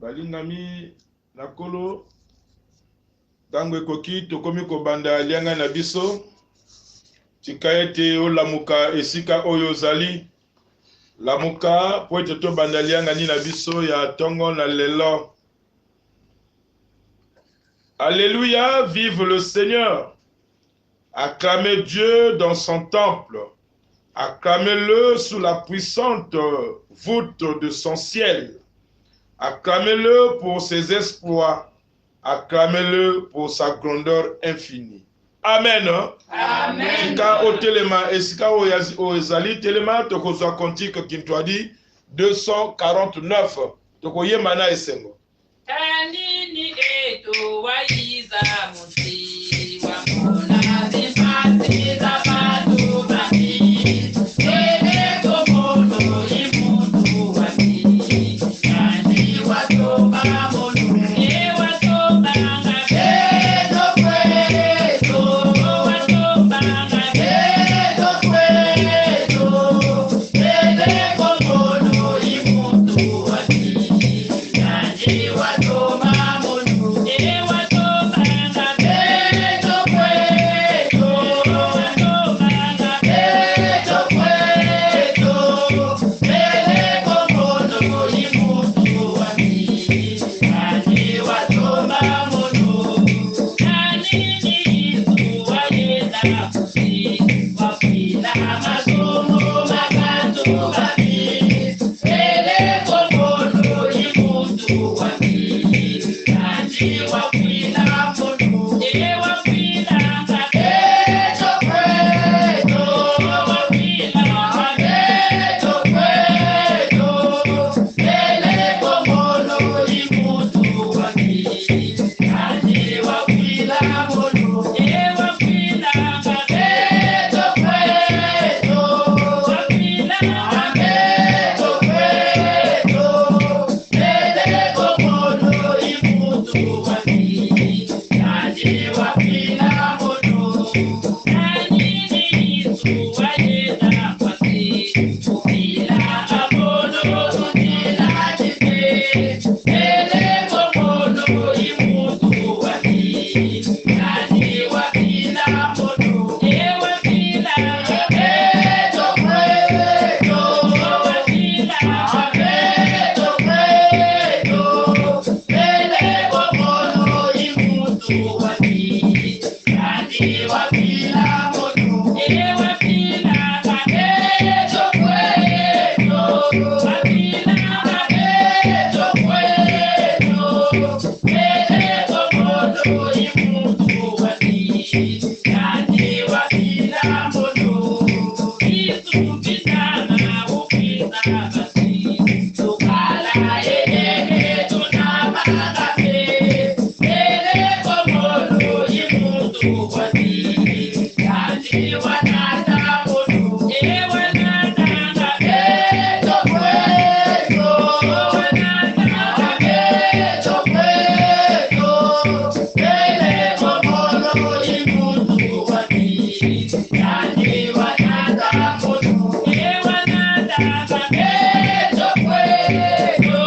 balingami nakolo tango ekoki tokomi kobanda lianga na biso tika ete olamuka esika oyo ozali lamuka po ete tobanda lianga ni na biso ya tongo na lelo. Alléluia, vive le Seigneur. Acclamez Dieu dans son temple. Acclamez-le sous la puissante voûte de son ciel. Acclamez-le pour ses exploits. Acclamez-le pour sa grandeur infinie. Amen. Amen. Tika o telema esika o ezali telema tokozwa kontike kintwadi 249 tokoyemba na esengo. Kanini eto waiza muti wa mona zifati za batu bati ene komono imutu wati kani watoba monu e watoba ngabe to kweto watoba ngabe to kweto ene komono imutu wati kani watoba monu e watoba ngabe to kweto watoba ngabe to kweto ene komono imutu wati kani watoba monu kani nizu wayenda kusi wapila masomo makatu babi ene komono imutu wati kani wapila monu e wapila ngabe to kweto wapila ngabe to kweto ene komono imutu wati kani wapila monu e wapila ngabe to kweto wapila ngabe to kweto ene komono imutu wati kani wapila monu kani nizu wayenda kwasi upila amono tutila jite ene komono imutu wati kani wapila monu e wapila ngabe to kweto wapila ngabe to kweto ene komono imutu wati kani wapila monu e wapila ngabe to kweto wapila ngabe to kweto ene komono imutu wati kani wapila monu isupitana upita basi tukala ene tunamagabe ene komono imutu wati kani wanata monu e wanata ngabe to kweto wanata ngabe to kweto ene komono imutu wati kani wanata monu e wanata ngabe to kweto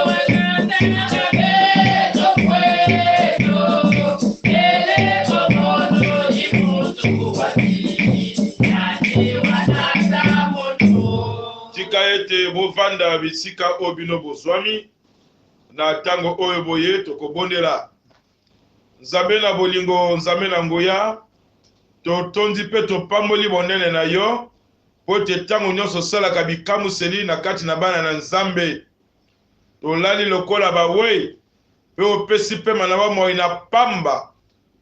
wanata ngabe to kweto ene komono imutu wati kani wanata monu. Tika ete bovanda bisika obino bozwami na tango oyo boye tokobondela nzambe na bolingo nzambe na ngoya totondi pe topamboli bonene na yo po ete tango nyonso osalaka bikamuseli na kati na bana na nzambe tolali lokola bawei pe opesi pema na bomoi na pamba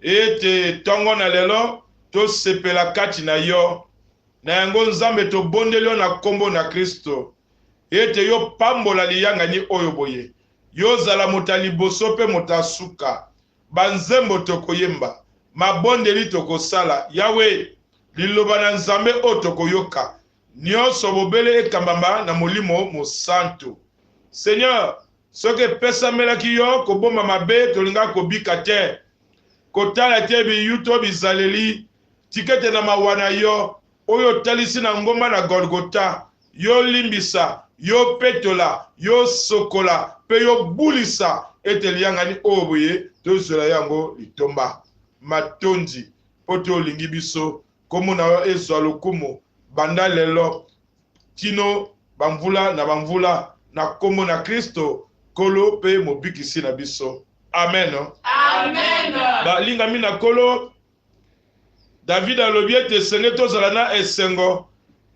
ete tongo na lelo tosepela kati na yo na yango nzambe tobondeli yo na kombo na Kristo ete yo pambola liyanga ni oyo boye yo zala moto liboso pe moto asuka banzembo tokoyemba mabondeli tokosala yawe liloba na nzambe o tokoyoka nyonso bobele ekambamba na molimo mosantu. Seigneur, soki epesamelaki yo kobomba mabe tolinga kobika te kotala te biyuto bizaleli tikete na mawana yo oyo talisi na ngomba na Golgota yo limbisa, yo petola, yo sokola, pe yo bulisa, ete liangani oboye, tozola yango litomba. Matondi, poto lingi biso, komo na yo ezwa lokumu, banda lelo, tino, bamvula na komo na Kristo, kolo pe mobikisi na biso. Amen. Amen. Ba linga mina kolo, David alobi ete senge tozala na esengo,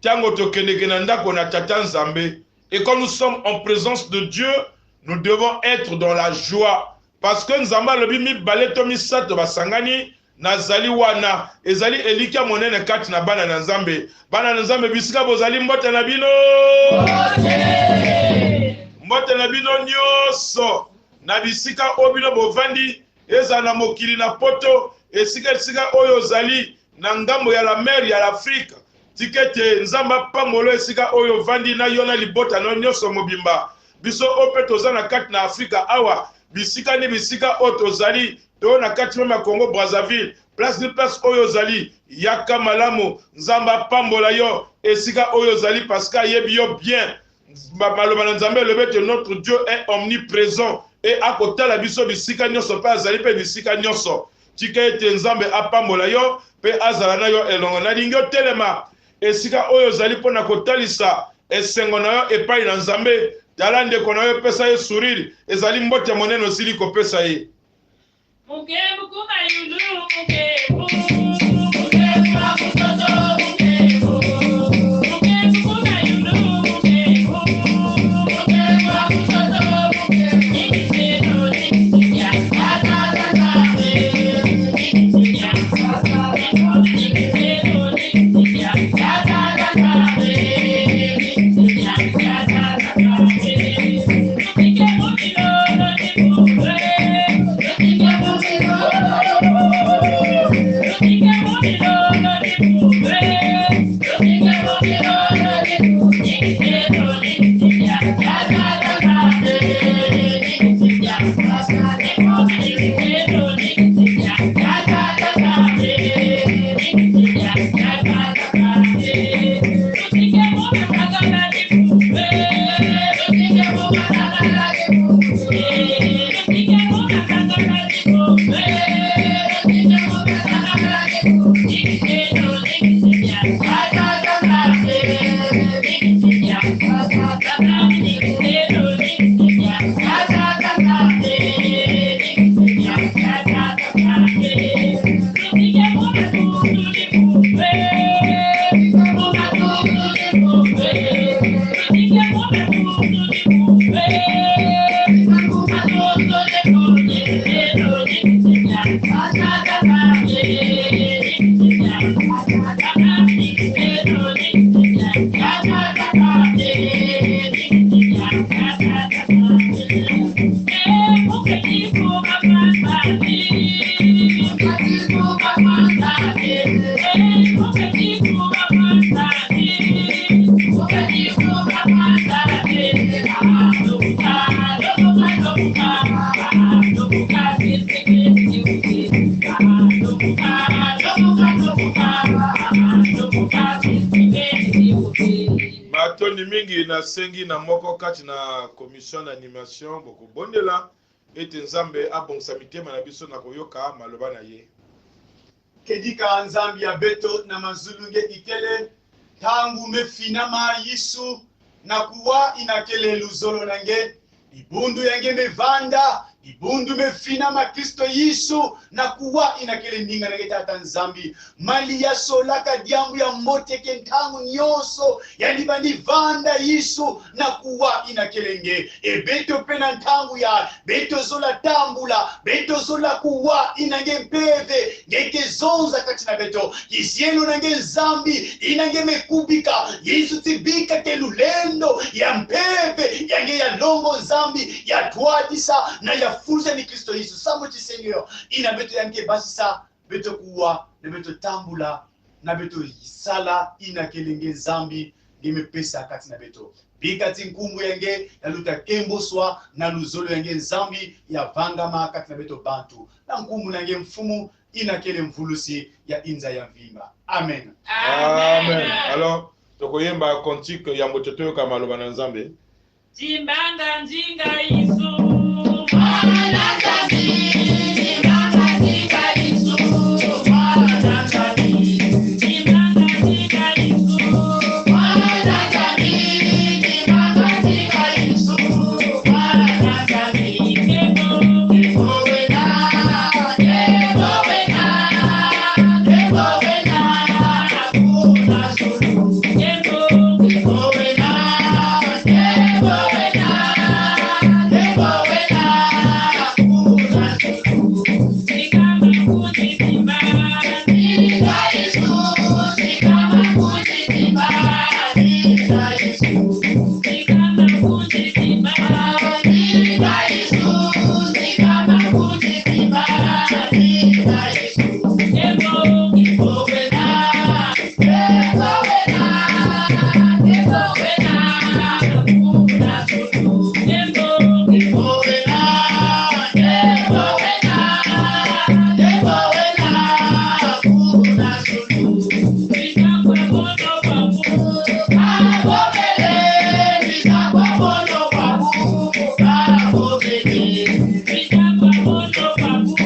tango tokendeke na ndako na tata Nzambe. Et quand nous sommes en présence de Dieu, nous devons être dans la joie. Parce que Nzambe alobi mi baleto misato basangani, nazali wana, ezali elika monene kati na bana na Nzambe. Bana na Nzambe bisika bozali mbote na bino. Mbote na bino nyoso. Na bisika obino bovandi, eza na mokili na poto, esika oyo zali, na ngambo ya la mer ya l'Afrique. Tikete Nzamba pamolo esika oyo vandi na yona libota no nyoso mobimba. Biso ope toza na kati na Afrika awa, bisika ni bisika oto zali, to na kati mema Congo Brazzaville, place ni place oyo zali, yaka malamu, Nzamba pambola yo, esika oyo zali, parce que yebi yo bien. Maloba na Nzambe lebete notre Dieu est omniprésent, et akota la biso bisika nyoso pa zali pe bisika nyoso. Tika ete Nzambe apambola yo, pe azala na yo elongo na lingyo telema. Esika oyo zali pona kotalisa esengo na yo epai na Nzambe, tala ndeko na yo pesa ye sourire, ezali mbote monene osili kopesa ye. Matoni mingi na sengi na moko kati na commission d'animation boko bondela ete Nzambe abongisa mitema na biso na koyoka maloba na ye. Kedika Nzambi ya beto na mazulunge ikele tangu mefinama Yesu na kuwa inakele luzolo nange ibundu yange mevanda ibundu mefinama Kristo Yesu na kuwa inakele ninga nange tata Nzambi mali ya solaka diambu ya mote kentangu nyoso ya libani vanda Yesu na kuwa inakelenge beto pena ntangu ya beto zola tambula beto zola kuwa inange mpeve ngeke zonza katina beto kisienu nange Nzambi inange mekubika Yesu tibika kelulendo ya mpeve yange ya longo Nzambi ya tuadisa na ya fursa ni Kristo Yesu samu chisenyo ina beto yange basi sa beto kuwa na beto tambula na beto sala ina kelenge Nzambi nimepesa kati na beto bikati nkumbu yange na luta kemboswa na luzolo yange Nzambi ya vangama kati na beto bantu na nkumbu yange mfumu ina kele mvulusi ya inza ya mvimba. Amen. Amen. Alors tokoyemba kontike ya mototo yoka maloba na Nzambe. Timbanga njinga Yesu, mwana Nzambe. Timbanga njinga Yesu, mwana Nzambe. Timbanga njinga Yesu, mwana Nzambe. Timbanga njinga Yesu, mwana Nzambe. Kebo, kebo wena, kebo wena, kebo wena, hakuna suluhu. Kebo, kebo wena, kebo wena, kebo wena, hakuna suluhu. Sikama kujitimba, nika Yesu. Sikama kujitimba, nika Yesu. Sikama kujitimba, nika Yesu. Sikama kujitimba, nika Yesu. Kebo, kebo wena, kebo wena, kebo wena, hakuna suluhu. Kebo, kebo wena, kebo wena, kebo wena, hakuna suluhu. Bisakwa moto wangu, kabobele. Bisakwa moto wangu, kabobele. Bisakwa moto wangu,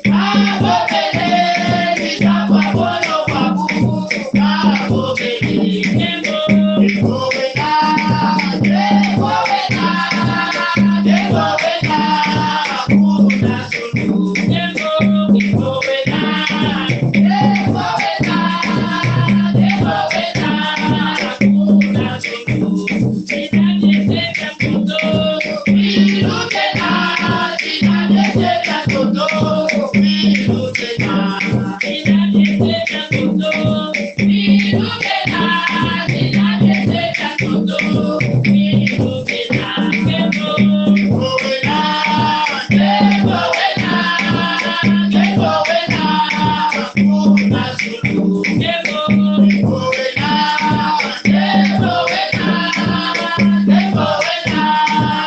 kabobele. Bisakwa moto wangu, kabobele. Kebo, kebo wena, kebo wena, kebo wena, hakuna suluhu. Kebo, kebo wena, kebo wena, kebo wena, hakuna suluhu. Sitajeteka mtoto, niruke na. Sitajeteka mtoto, niruke na. Sitajeteka mtoto, niruke na. Sitajeteka mtoto, niruke na. Kebo, kebo wena, kebo wena, kebo wena, hakuna suluhu. Kebo, kebo wena, kebo wena, kebo wena,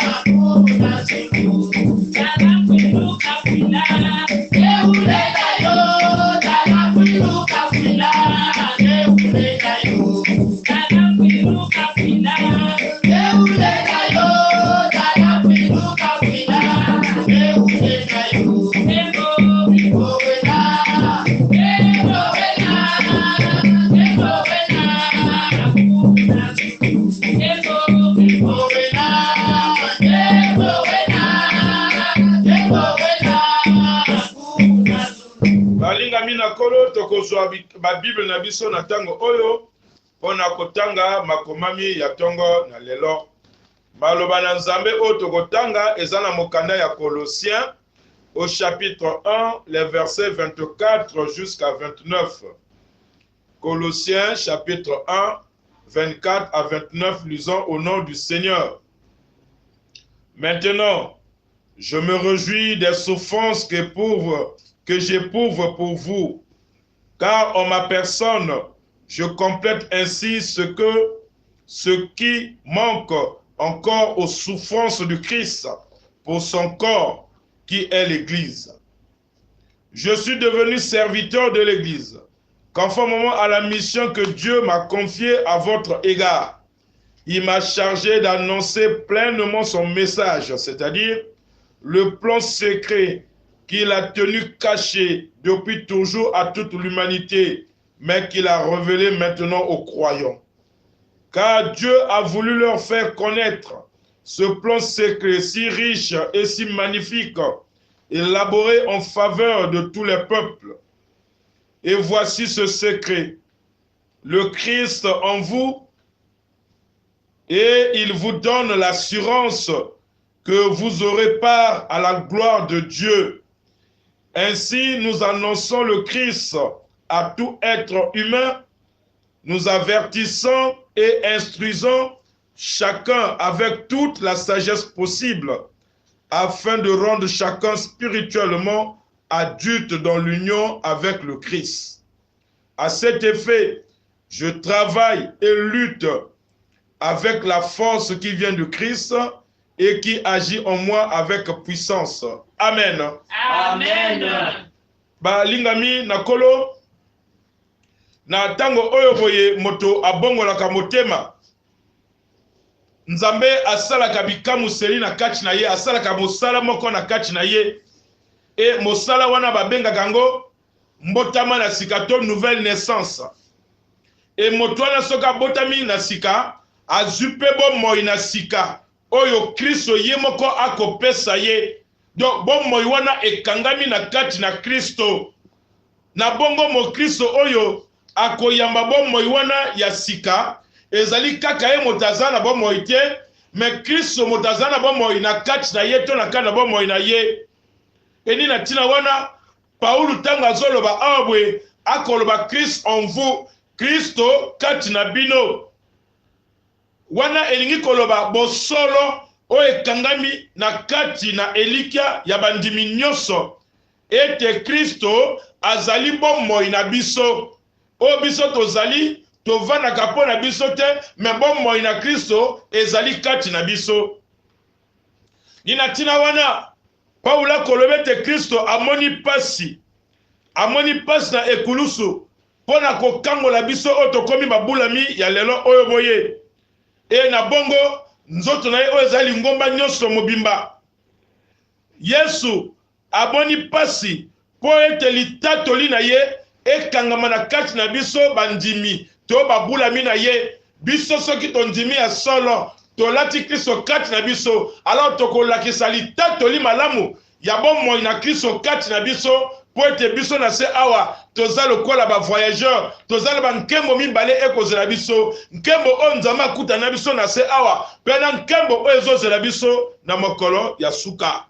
hakuna suluhu. Tala kwinuka kwila, keuleka yo. Tala kwinuka kwila, keuleka yo. Tala kwinuka kwila, keuleka yo. Tala kwinuka kwila, keuleka yo. Kebo, kebo wena, kebo wena, kebo wena, hakuna suluhu. Kebo, kebo wena, kebo wena, kebo wena, hakuna suluhu. Balinga mina kolo tokozwa ba Bible na biso na tango oyo pona kotanga makomami ya tongo na lelo. Maloba na Nzambe oyo tokotanga eza na mokanda ya Colossiens au chapitre 1, les versets 24 jusqu'à 29. Colossiens chapitre 1, 24 à 29, lisons au nom du Seigneur. Maintenant, je me réjouis des souffrances que j'éprouve pour vous, car en ma personne, je complète ainsi ce qui manque encore aux souffrances du Christ pour son corps, qui est l'Église. Je suis devenu serviteur de l'Église, conformément à la mission que Dieu m'a confiée à votre égard. Il m'a chargé d'annoncer pleinement son message, c'est-à-dire le plan secret qu'il a tenu caché depuis toujours à toute l'humanité, mais qu'il a révélé maintenant aux croyants. Car Dieu a voulu leur faire connaître ce plan secret si riche et si magnifique, élaboré en faveur de tous les peuples. Et voici ce secret, le Christ en vous, et il vous donne l'assurance que vous aurez part à la gloire de Dieu. Ainsi, nous annonçons le Christ à tout être humain, nous avertissons et instruisons chacun avec toute la sagesse possible, afin de rendre chacun spirituellement adulte dans l'union avec le Christ. À cet effet, je travaille et lutte avec la force qui vient de Christ et qui agit en moi avec puissance. Amen. Amen. Balingami nakolo na tango oyo boye moto abongolaka motema nzambe asalaka bikamuseli na kati na ye asalaka mosala moko na kati na ye e mosala wana babengaka yango mbotama na sika to nouvelle naissance e moto wana soki abotami na sika azwi mpe bomoi na sika oyo Kristo ye moko akopesa ye donc bomoi wana ekangami na kati na Kristo na bongo mo Kristo oyo akoyamba bomoi wana ya sika ezali kaka ye motaza na bomoi te mais Kristo motaza na bomoi na kati na ye to na kati na bomoi na ye eni na tina wana Paulu tango azoloba abwe akoloba Christ en vous Kristo kati na bino wana elingi koloba bosolo o ekangami na kati na elikia ya bandimi nyonso ete Kristo azali bomoi na biso o biso tozali tovandaka mpo na biso te me bomoi na Kristo ezali kati na biso nina tina wana Paula koloba ete Kristo amoni pasi na ekulusu mpo na kokangola biso oyo tokomi babulami ya lelo oyo boye e na bongo nzoto na ye oyo ezali ngomba nyonso mobimba Yesu aboni pasi mpo ete litatoli na ye ekangama na kati na biso bandimi to babulami na ye biso soki tondimi ya solo tolati Kristo kati na biso alors tokolakisa litatoli malamu ya bomoi na Kristo kati na biso po ete biso na se awa toza lokola ba voyageur toza ba nkembo mibale ekozela biso nkembo oyo nzambe akuta na biso na se awa pe na nkembo oyo ezozela biso na mokolo ya suka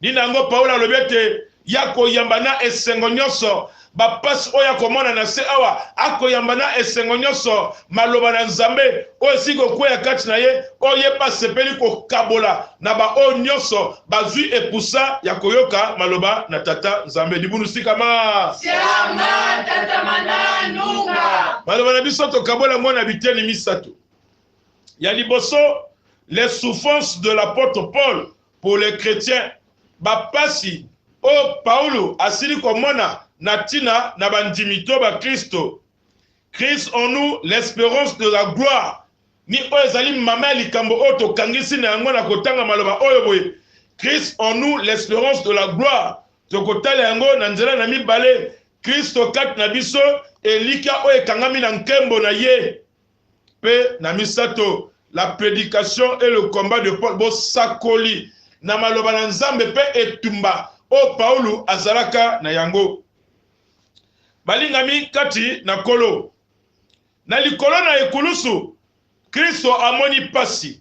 nina yango Paulo alobi ete ya koyamba na esengo nyonso bapasi oyo akomona na se awa akoyamba na esengo nyonso maloba na nzambe oyo esili kokwea kati na ye oyo ye mpe asepeli kokabola na baoyo nyonso bazwi epusa ya koyoka maloba na tata nzambe libunu sikama Siama tata mananunga maloba na biso tokabola ngo na biteni misato ya liboso les souffrances de l'apôtre Paul pour les chrétiens bapasi oyo Paulo asili komona natina na bandimi to ba Kristo Christ en nous l'espérance de la gloire ni oyo ezali mama likambo oyo tokangisi na yango na kotanga maloba oyo boye Christ en nous l'espérance de la gloire tokotala yango na nzela na mibale Kristo kati na biso elika oyo ekangami na nkembo na ye pe na misato la prédication et le combat de Paul bo sakoli na maloba na nzambe pe etumba o Paulo azalaka na yango balingami kati na kolo na likolo na ekulusu Kristo amoni pasi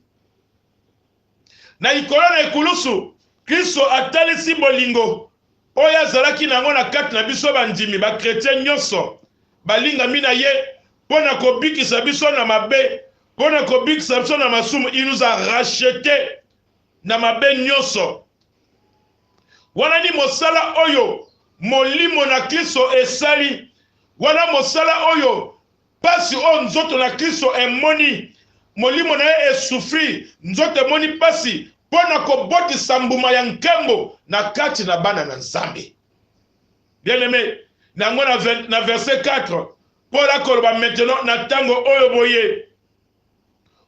na likolo na ekulusu Kristo atalisi bolingo oyo azalaki nango na kati na biso bandimi ba chrétien nyonso balingami na ye pona kobikisa biso na mabe pona kobikisa biso na masumu il nous a racheté na mabe nyonso wana ni mosala oyo molimo na Kristo esali wana mosala oyo pasi o nzoto na Kristo emoni molimo na ye esufri nzoto emoni pasi pona kobotisa mbuma ya nkembo na kati na bana na nzambe bien aimé nango na verset 4 Paul akoloba maintenant na tango oyo boye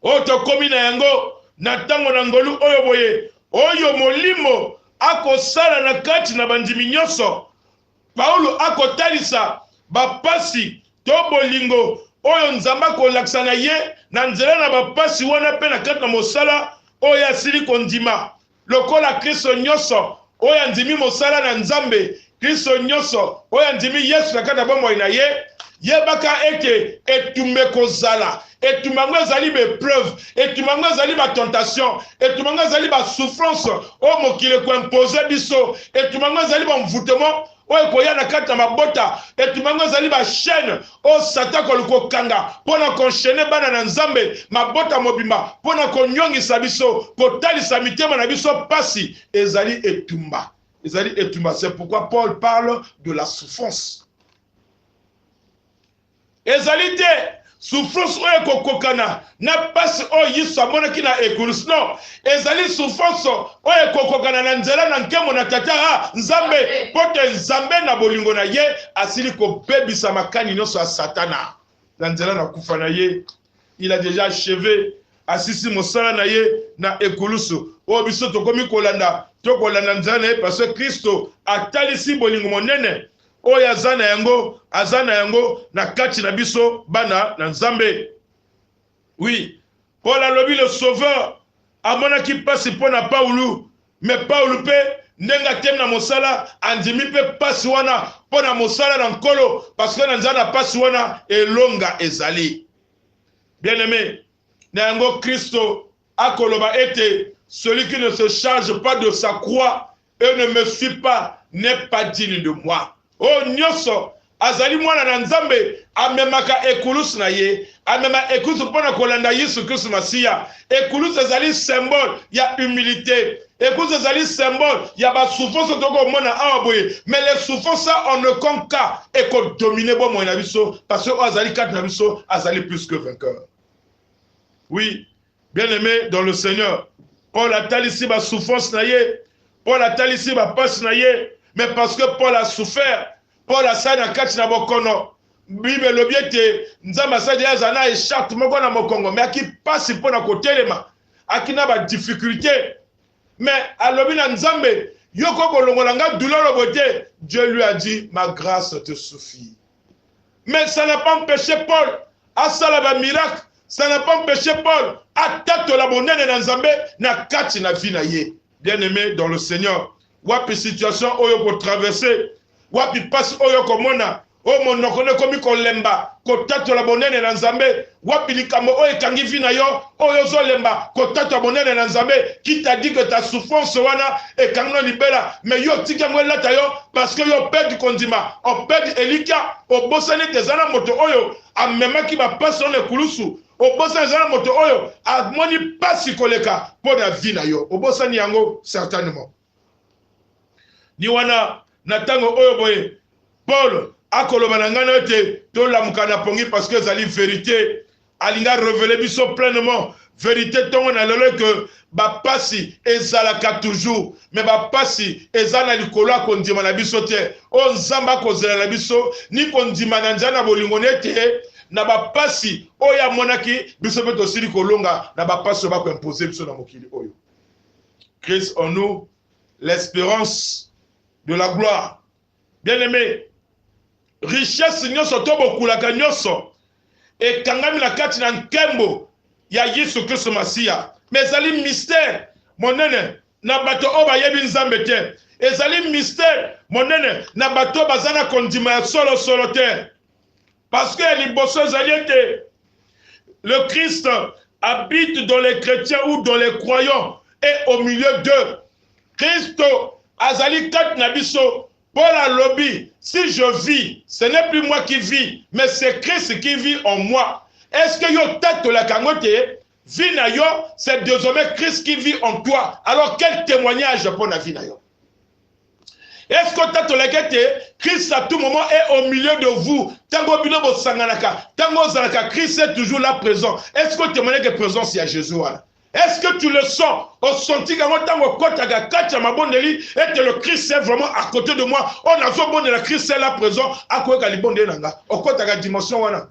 oyo tokomi na yango na tango na ngolu oyo boye oyo molimo akosala na kati na bandimi nyonso Paulo akotalisa bapasi to bolingo oyo nzambe akolakisa na ye na nzela na bapasi wana pe na kati na mosala oyo asili kondima lokola Kristo nyonso oyo andimi mosala na nzambe Kristo nyonso oyo andimi Yesu na kati na bomoi na ye yebaka ete etumbe kozala etumango ezali bepreuve etumango ezali batentation etumango ezali basouffrance oyo mokili ekoimpose biso etumango ezali bamvutemo oyo koya na kati na mabota etumango ezali bachaîne oyo satan kolukokanga mpona konchaîne bana na nzambe mabota mobimba mpona konyongisa biso kotalisa mitema na biso pasi ezali etumba c'est pourquoi Paul parle de la souffrance ezali te souffrance oyo kokokana na pasi oyo Yesu amonaki na ekulusu non ezali souffrance oyo kokokana na nzela na nkemo na tata nzambe pote nzambe na bolingo na ye asili kobebisa makani nyonso ya satana na nzela na kufa na ye. Il a déjà achevé asisi mosala na ye na ekulusu oyo biso tokomi kolanda nzela na ye parce que Kristo atalisi bolingo monene oyo aza na yango na kati na biso bana na nzambe. Oui, Paul alobi le sauveur amonaki pasi mpo na Paulu, mais Paulu mpe ndenge atemi na mosala andimi mpe pasi wana mpo na mosala na nkolo parce que na nzela na pasi wana elonga ezali. Bien aimé, na yango Kristo akoloba ete celui qui ne se charge pas de sa croix et ne me suit pas n'est pas digne de moi. Oh nyonso azali mwana na nzambe amemaka ekulusu na ye amema ekulusu mpona kolanda Yesu Kristo Masiya. Ekulusu ezali symbole ya humilité, ekulusu ezali symbole ya basouffrance tokomona awa boye, mais les souffrances en aucun cas ekodomine bomoi na biso parce que azali kati na biso azali plus que vainqueur. Oui, bien aimé dans le Seigneur, Paul a talisi ba souffrance na ye, Paul a talisi ba passe na ye, mais parce que Paul a souffert, Paul a sa na kati na bokono. Bible lobiete nzamba sa de azana e charte moko na mokongo, mais aki passe pona kotelema, aki na ba difficulté. Mais alobi na nzambe, yoko bolongola nga douleur bote, Dieu lui a dit ma grâce te suffit. Mais ça n'a pas empêché Paul à ça la miracle. Ça n'a pas empêché Paul à tâter la bonne na nzambe na kati na vie na ye. Bien aimé dans le Seigneur, wapi situation oyo ko traverser, wapi passe oyo komona, o monokone komi kolemba, ko tâter la bonne na nzambe, wapi likambo oyo kangi vie na yo, oyo zo lemba, ko tâter la bonne na nzambe, qui t'a dit que ta souffrance wana e kangno libela, mais yo tika mwela ta yo parce que yo perd kondima, on perd elika, o bosani tezana moto oyo, amemaki ba passe on ekulusu. Obosa zana moto oyo amoni pasi koleka po na vie na yo obosani yango certainement. Ni wana na tango oyo boye Paul akoloba na ngana ete to lamuka na pongi parce que ezali vérité alinga révéler biso pleinement vérité tongo na lelo que ba pasi ezalaka toujours mais ba pasi ezana likolo akondima na biso te o nzamba kozela na biso ni kondima na njana bolingo nete na ba pasi oya monaki biso beto sili kolonga na ba pasi ba ko imposer biso na mokili oyo. Christ en nous l'espérance de la gloire. Bien-aimé, richesse nyonso to bokulaka nyonso e kangami na kati na nkembo ya Yesu Kristo Masiya, mais ezali mystère monene na bato o bayebi nzambe te, ezali mystère monene na bato bazana kondima ya solo solo te. Parce que le Christ habite dans les chrétiens ou dans les croyants et au milieu d'eux. Christo azali kat nabiso Paul a lobby, si je vis, ce n'est plus moi qui vis, mais c'est Christ qui vit en moi. Est-ce que yo tête la kangote vie na yo, c'est désormais Christ qui vit en toi. Alors quel témoignage pour la vie na yo? Est-ce que Christ à tout moment est au milieu de vous? Tango binobo sanganaka, tango zanaka, Christ est toujours là présent. Est-ce que tu témoignes que présence il y a Jésus là? Est-ce que tu le sens? Au senti que tango kotaga kacha mabondeli et que le Christ est vraiment à côté de moi. On a zo bonde la Christ est là présent à quoi kalibonde nanga. Au kotaga dimension wana.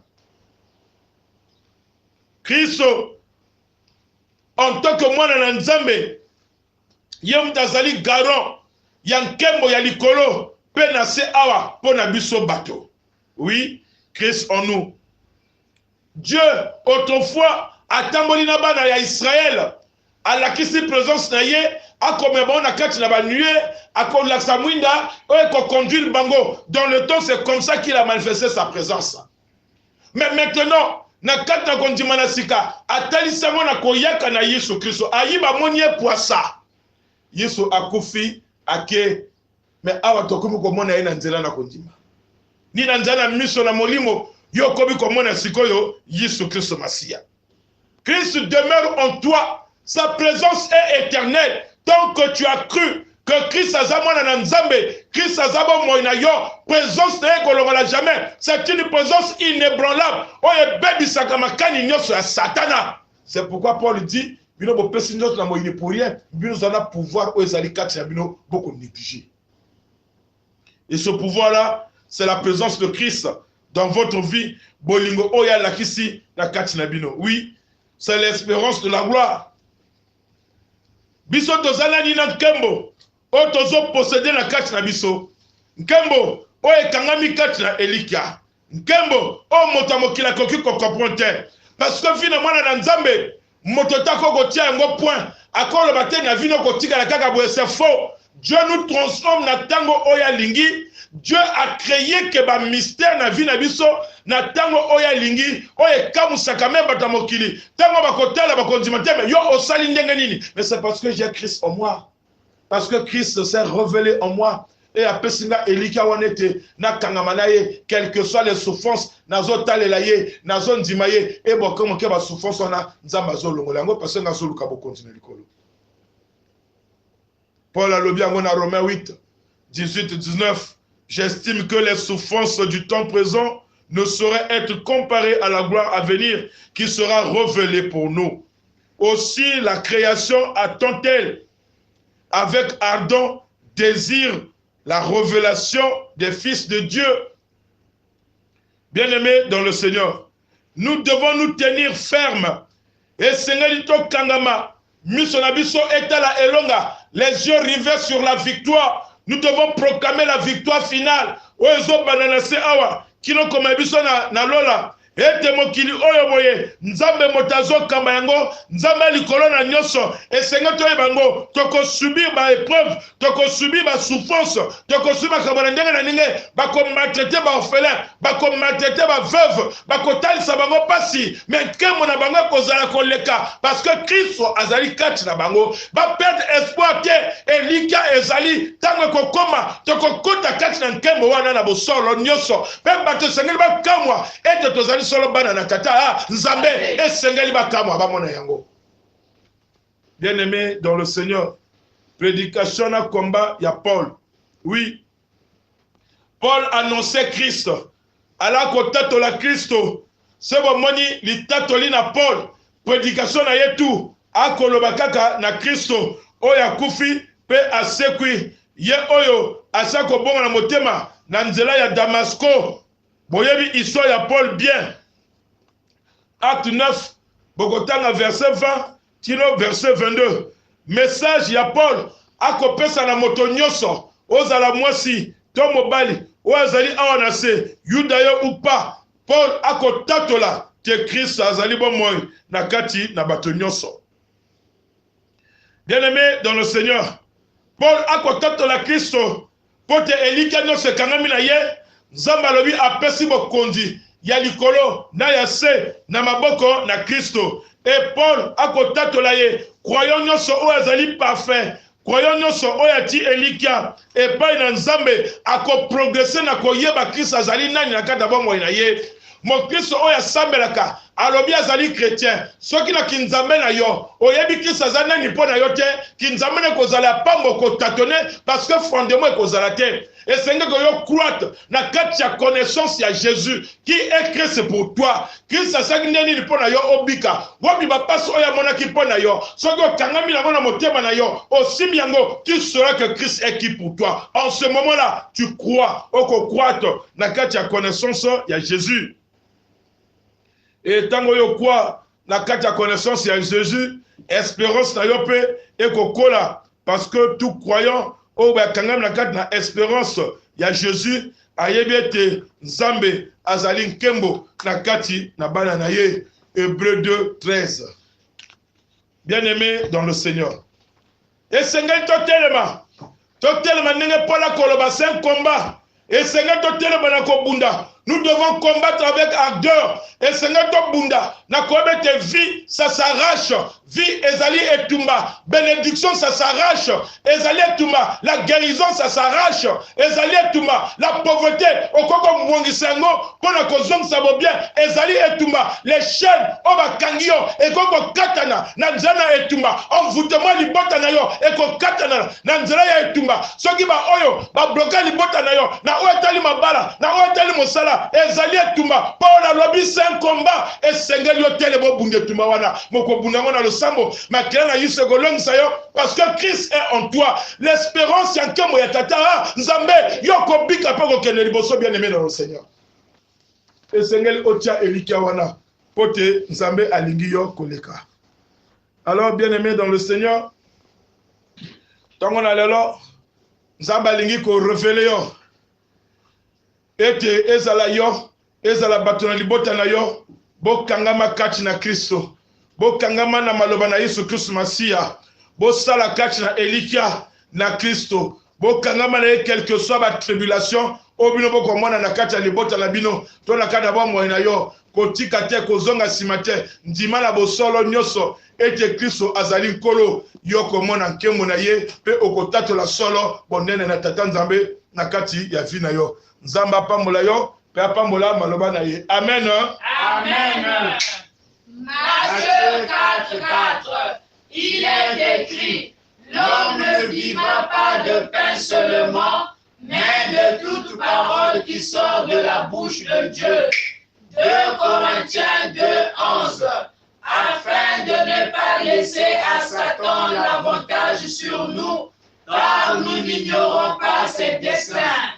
Christ en tant que moi na nzambe yem tazali garant yankembo ya likolo pe na se awa pona biso bato. Oui, Christ en nous. Dieu autrefois atamboli na bana ya Israël alakisi présence na ye akomeba na kati na ba nuée akolakisa mwinda ko conduire bango. Dans le temps c'est comme ça qu'il a manifesté sa présence. Mais maintenant na kati na kondima na sika atalisa mo na koyaka na Yesu Kristo ayiba monie poisa Yesu akufi ake mais awa tokomi komona ye na nzela na kondima ni na nzela miso na molimo yo kobi komona sikoyo Yesu Kristo Masiya. Christ demeure en toi, sa présence est éternelle tant que tu as cru que Christ azamona na nzambe, Christ azabo moina yo, présence na kolongola jamais. C'est une présence inébranlable. Oye bebi sakamakani nyoso ya satana. C'est pourquoi Paul dit, bino bo pesi nyoso na moine pour rien, bino zana pouvoir o ezali kati ya bino beaucoup négligé. Et ce pouvoir-là, c'est la présence de Christ dans votre vie. Bolingo oya lakisi na kati na bino. Oui, c'est l'espérance de la gloire. Biso tozala ni na nkembo, o tozo posséder na kati na biso. Nkembo o ekangami kati na Elikia. Nkembo o moto mokila koki ko comprendre. Parce que finalement na nzambe moto tako kotia yango point. Akolo bate na vino kotika la kaka bo c'est faux. Dieu nous transforme na tango oya lingi. Dieu a créé que ba mystère na vie na biso na tango oya lingi oye kamusaka même batamokili tango bakotala bakondimate mais yo osali ndenge nini. Mais c'est parce que j'ai Christ en moi, parce que Christ s'est révélé en moi et a pesinga elika wanete na kangamana ye, quelles que soient les souffrances nazo talela ye nazo ndima ye et bon comme ke ba souffrance ona nzamba zo longola ngo parce que nazo luka bo continuer likolo. Paul a lobi yango na Romains 8 18 19. J'estime que les souffrances du temps présent ne sauraient être comparées à la gloire à venir qui sera révélée pour nous. Aussi la création attend-elle avec ardent désir la révélation des fils de Dieu. Bien-aimés dans le Seigneur, nous devons nous tenir fermes. Et Seigneur Kangama, Misonabiso etala elonga, les yeux rivés sur la victoire. Nous devons proclamer la victoire finale. Oezo banana se awa, kino koma biso na lola. Ete mokili oyo boye, nzambe motazo kamba yango, nzambe likolo na nyoso, esenga to ebango, toko subir ba épreuve, toko subir ba souffrance, toko subir ba kabana ndenge na ninge, bako maltraiter ba orphelin, bako maltraiter ba veuve, bako talisa bango pasi, mais kemo na bango kozala koleka, parce que Christ azali kati na bango, ba perdre espoir te, elika ezali, tango kokoma, toko kota kati na nkemo wana na bosolo nyoso, même bato sengeli ba kamwa, ete tozali solo bana na tata nzambe esengeli bakamwa bamona yango. Bien-aimé dans le Seigneur, prédication na combat ya Paul. Oui, Paul annonçait Christ. Ala ko tatola Christo. Sebo moni li tatoli na Paul. Prédication na yetu akoloba kaka na Christo oya kufi pe asekwi ye oyo asako bonga na motema na nzela ya Damasco. Boyebi histoire ya Paul bien. Acte 9, Bogotanga verset 20, kino verset 22. Message ya Paul, akopesa na moto nyoso, ozala mwasi, to mobali, ozali awanase, yudayo ou pas. Paul akotatola, te Christ azali bomoy, na kati na bato nyoso. Bien-aimé dans le Seigneur, Paul akotatola Christo, pote elika nyose kangami na ye, Nzamba lobi apesi bokondi ya likolo na ya se na maboko na Kristo. Et Paul akotatola ye croyant nyonso o azali parfait, croyant nyonso o yati Elikia et pa na Nzambe akoprogresser na koyeba Kristo azali nani na kata bongo na ye. Mon Kristo o ya sambelaka alobi azali chrétien soki na kinzambe na yo oyebi Kristo azali nani mpo na yo te kinzambe na kozala pambo kotatone parce que fondement ekozala te. Et Seigneur, que yo croite na kati ya connaissance ya Jésus qui est Christ pour toi. Christ asaki neni pona yo obika. Wobi ba passe oya mona ki pona yo. Soki okangami na mona motema na yo, osimi yango, tu sauras que Christ est qui pour toi. En ce moment-là, tu crois, oko croite na kati ya connaissance ya Jésus. Et tango yo croit na kati ya connaissance ya Jésus, espérance na yo pe eko kola parce que tout croyant o ba kangam na kati na espérance ya Jésus ayebi ete Nzambe azali nkembo na kati na bana na ye. Hébreux 2 13. Bien-aimé dans le Seigneur, et Seigneur totelema ndenge Paul akoloba c'est un combat. Et Seigneur totelema na kobunda nous devons combattre avec ardeur. Et Seigneur Bunda, na kobe vie, ça s'arrache. Vie, ezali etumba. Bénédiction, ça s'arrache. Ezali etumba. La guérison, ça s'arrache. Ezali etumba. La pauvreté, okoko mwangisengo, pona kozong sabo bien. Ezali etumba. Les chaînes, oba kangio, ekoko katana, nanzana etumba. Envoûtement libota na yo, eko katana, nanzana ya etumba. Soki ba oyo, ba bloka libota na yo, na oyo tali mabala, na oyo tali mosala, ezali etumba. Paula lobi c'est un combat, et sengeli yo tele bo bunde etumba wana. Moko bunango na losambo, makela na yiso golong sayo, parce que Christ est en toi. L'espérance yanke moya tata, nzambe, yo kobika pa kokende liboso bien aimé dans le Seigneur. Et sengeli otia elikia wana, pote nzambe alingi yo koleka. Alors bien aimé dans le Seigneur, tango na lelo, nzambe alingi ko révéler yo. Ete ezala yo, ezala bato na libota na yo, bo kangama kati na Kristo. Bo kangama na maloba na Yesu Kristo Masia. Bo sala kati na elikia na Kristo. Bo kangama na ye quelle que soit ba tribulation, obino bo komona na kati ya libota na bino, to na kati ba mo na yo, kotika te kozonga simate, ndima na bosolo nyoso, ete Kristo azali nkolo, yo komona nkemo na ye, pe okotato la solo, bondene na tata nzambe na kati ya vi na yo. Nzamba pambola yo, pe pambola maloba na ye. Amen. Amen. Matthieu 4:4, il est écrit, l'homme ne vivra pas de pain seulement, mais de toute parole qui sort de la bouche de Dieu. 2 Corinthiens 2:11, afin de ne pas laisser à Satan l'avantage sur nous, car nous n'ignorons pas ses desseins.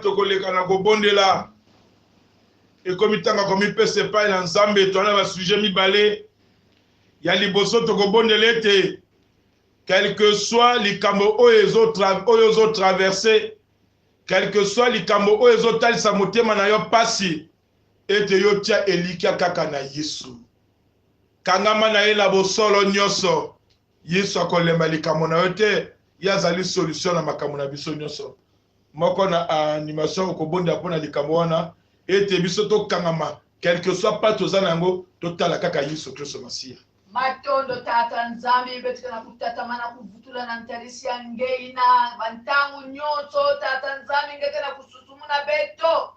Tokoleka na kobondela ekomitanga komipese pai na nzambe tona ba sujet mibale ya liboso tokobondela ete quel que soit likambo oyo zo traverser, quel que soit likambo oyo zo talisa motema na yo pasi, ete yo tia elikia kaka na Yesu. Kangama na ye la bosolo nyoso, Yesu akolemba likambo na yo te, yazali solution na makambo na biso nyoso. Moko na animation okobonda pona likambo wana, ete biso to kangama, quel que soit pas tozana yango, totala kaka Yesu Kristo Masia. Matondo tata nzambi betika na kutatamana kuvutula na ntarisi ya ngeina bantangu nyoso tata nzambi ngeke na kususumuna beto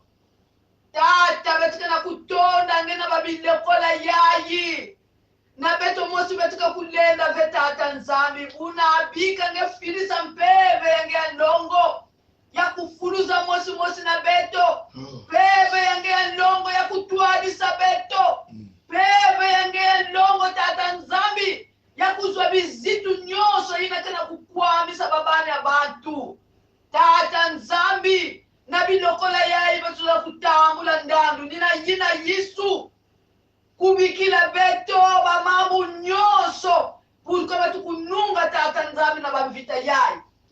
tata betika na kutonda ngena babilekola yayi na beto mosi betika kulenda ve tata nzambi unabika ngefilisa mpeve yange ndongo ya kufuluza mosi na beto peve yange ndongo ya kutwadisa beto peve yange ndongo tata nzambi ya kuzwa bizitu nyoso inakana kukwamisa babani abantu tata nzambi na bilokola yayi batula kutambula ndandu nina yina Yesu kubikila beto bamambu nyoso pulika batu kununga tata nzambi na bamvita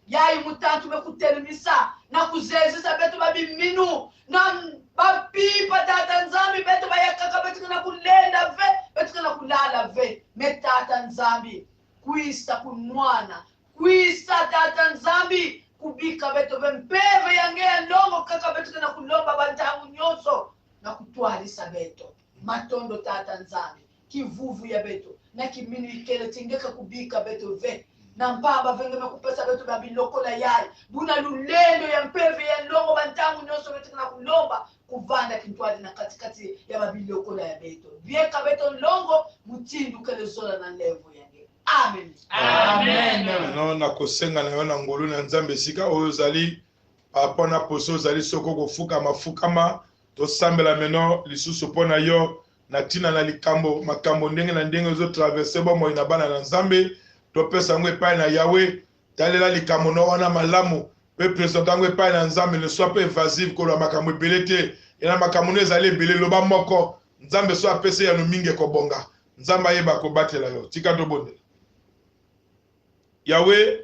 yayi mutantu bekutelemisa na kuzezisa beto babiminu na bapipa tata nzambi beto bayakaka beto na kulenda ve beto na kulala ve metata nzambi kuisa kunwana kuisa tata nzambi kubika beto bempeve yange ndongo kaka beto na kulomba bantangu nyoso na kutwalisa beto matondo tata nzambi kivuvu ya beto na kimini ikele tingeka kubika beto ve na mpamba venge mekupesa beto babilokola yayi buna lulendo ya mpeve ya ndongo bantangu nyoso beto na kulomba kuvanda kintwali na katikati ya babilokola ya beto bieka beto ndongo mutindu kele zola na levo yange amen Amen. Non na kosenga na yo na ngolu na nzambe sika oyo zali apona poso zali soko kofuka mafukama to sambela meno lisusu pona yo na tina na likambo makambo ndenge na ndenge zo traverser bo mo ina bana na nzambe to pesa ngwe pa na yawe talela likambo no wana malamu pe présentant ngwe pa na nzambe ne soit pas évasif ko la makambo belete ina makambo no ezali belé loba moko nzambe so apese ya no minge ko bonga nzamba yeba ko batela yo tika to bonde yawe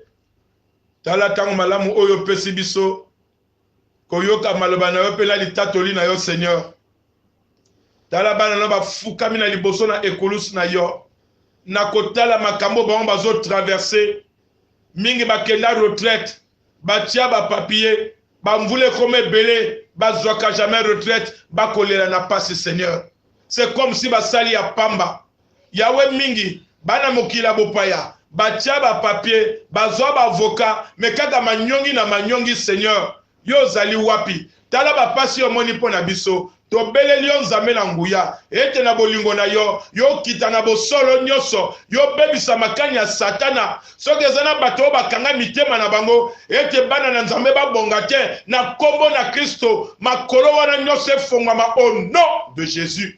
tala tango malamu oyo pesi biso koyoka maloba na yo pe na litatoli na yo Seigneur tala bana no bafukami na liboso na ekolusi na yo na kotala makambo bango bazo traverser mingi bakenda retraite batia bapapier bamvule comme ebele bazwaka jamais retraite bakolela na pasi Seigneur c'est comme si basali ya pamba yawe mingi bana mokila bopaya batia bapapier bazwa bavoka me kaka manyongi na manyongi Seigneur yo zali wapi tala bapasi yo moni pona biso to beleli yo nzambe na nguya ete na bolingo na yo yo kita na bosolo nyoso yo bebisa makani ya satana soki eza na bato bakanga mitema na bango ete bana na nzambe babonga te na kombo na Kristo makolo wana nyoso efongwama au nom de Jésus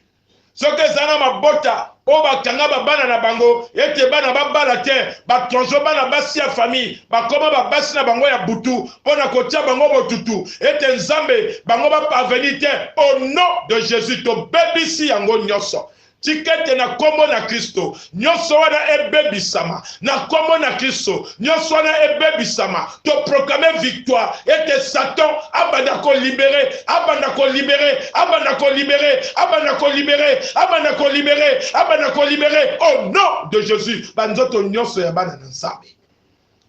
soki eza na mabota o bakanga babana na bango ete bana babala te batronzo bana basi ya famille bakoma babasi na bango ya butu pona kotia bango botutu ete nzambe bango baparvenir te au nom de Jésus to bebisi yango nyoso tikete na kombo na Kristo nyoso wana ebebisama na kombo na Kristo nyoso wana ebebisama to proclamer victoire ete Satan abanda ko libérer abanda ko libérer abanda ko libérer abanda ko libérer abanda ko libérer abanda ko libérer au nom de Jésus banzoto nyoso ya bana na nzambe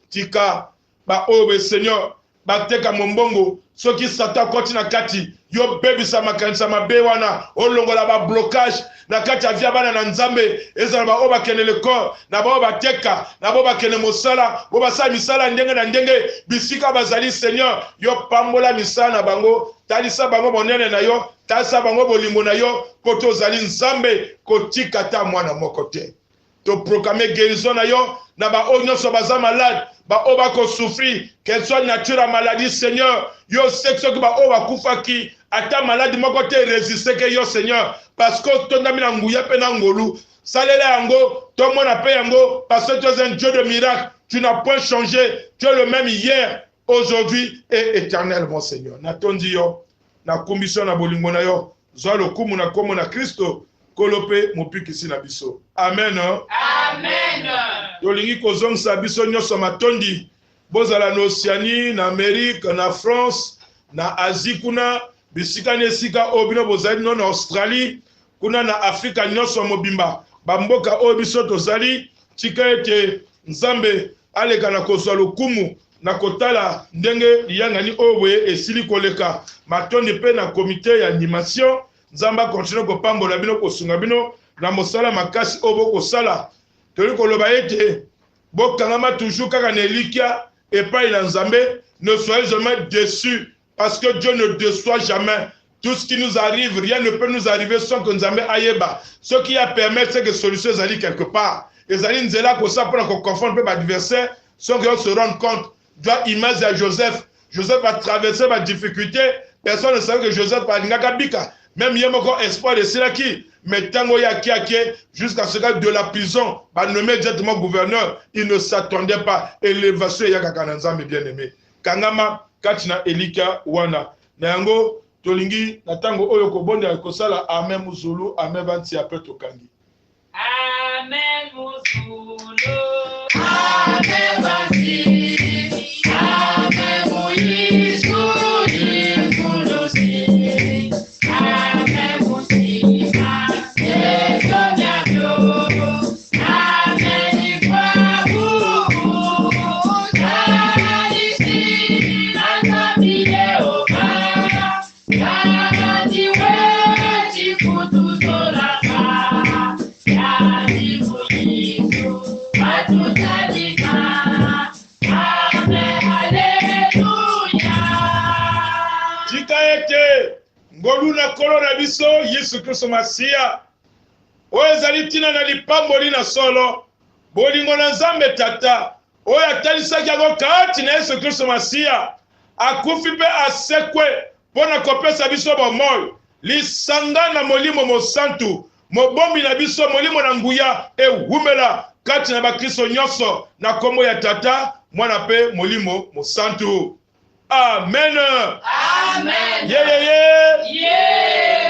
tika ba obe Seigneur bateka mombongo soki Satan koti na kati yo bebisa makanisa mabe wana olongola ba blocage na kati ya via bana na nzambe ezala ba oba kene le corps na ba oba teka na ba oba kene mosala bo basala misala ndenge na ndenge bisika bazali Seigneur yo pambola misala na bango talisa bango bonene na yo talisa bango bolimbo na yo poto zali nzambe kotika ta mwana moko te to proclamer guérison na yo na ba onyoso baza malade ba oba ko souffrir qu'elle soit naturelle maladie Seigneur yo sexo ki ba oba kufaki ata malade moko te résister que yo Seigneur parce que tondami na nguya pe na ngolu salela yango to mona pe yango parce que tu es un Dieu de miracle tu n'as point changé tu es le même hier aujourd'hui et éternellement Seigneur na tondi yo na kumbisho na bolingo na yo zo lo kumu na komo na Kristo kolope mopikisi na biso amen Amen. tolingi kozongisa biso nyonso matondi bozala na Océanie na Amérique na France na Asie kuna bisika na esika oyo bino bozali no na Australie kuna na Afrika nyonso mobimba bamboka oyo biso tozali tika ete nzambe aleka na kozwa lokumu na kotala ndenge liyangani oyo boye esili koleka matondi pe na komite ya animation nzamba continue kopambola bino kosunga bino na mosala makasi oyo bokosala toli koloba ete bokangama toujours kaka na elikia epai na nzambe ne soyez jamais déçus parce que Dieu ne déçoit jamais Tout ce qui nous arrive, rien ne peut nous arriver sans que nous ayons aïeba. Ce qui a permis, c'est que la solution est quelque part. Et ça dit, nous là pour ça, pour qu'on confronte l'adversaire, sans qu'on se rende compte. Doit imaginer à Joseph. Joseph a traversé ma difficulté. Personne ne savait que Joseph a Ngabika. Même il y a encore espoir de Silaki. Mais Tango Yaki, jusqu'à ce cas de la prison, nommé directement gouverneur, il ne s'attendait pas. Élévation Yakakananza, mes bien-aimés. Kangama, Katina Elika, Wana. Nango, Tolingi, Natango Oyoko Bonde, Kosala, Amen Muzulu, Amen Vanti, après Tokangi. Amen Muzulu, Amen Vanti, Amen Moïse, Amen Moussima, Ngoluna kolona biso Yesu Kristo Masia. Oyo ezali tina na lipamboli na solo. Bolingo na Nzambe Tata. Oyo atalisaki yango kati na Yesu Kristo Masia. Akufi pe asekwe pona kopesa biso bomoi. Lisanga na molimo mosantu. Mobombi na biso molimo na nguya ewumela kati na bakristo nyonso na kombo ya Tata mwana pe molimo mosantu. Amen. Amen. Yeah, yeah, yeah. Yeah.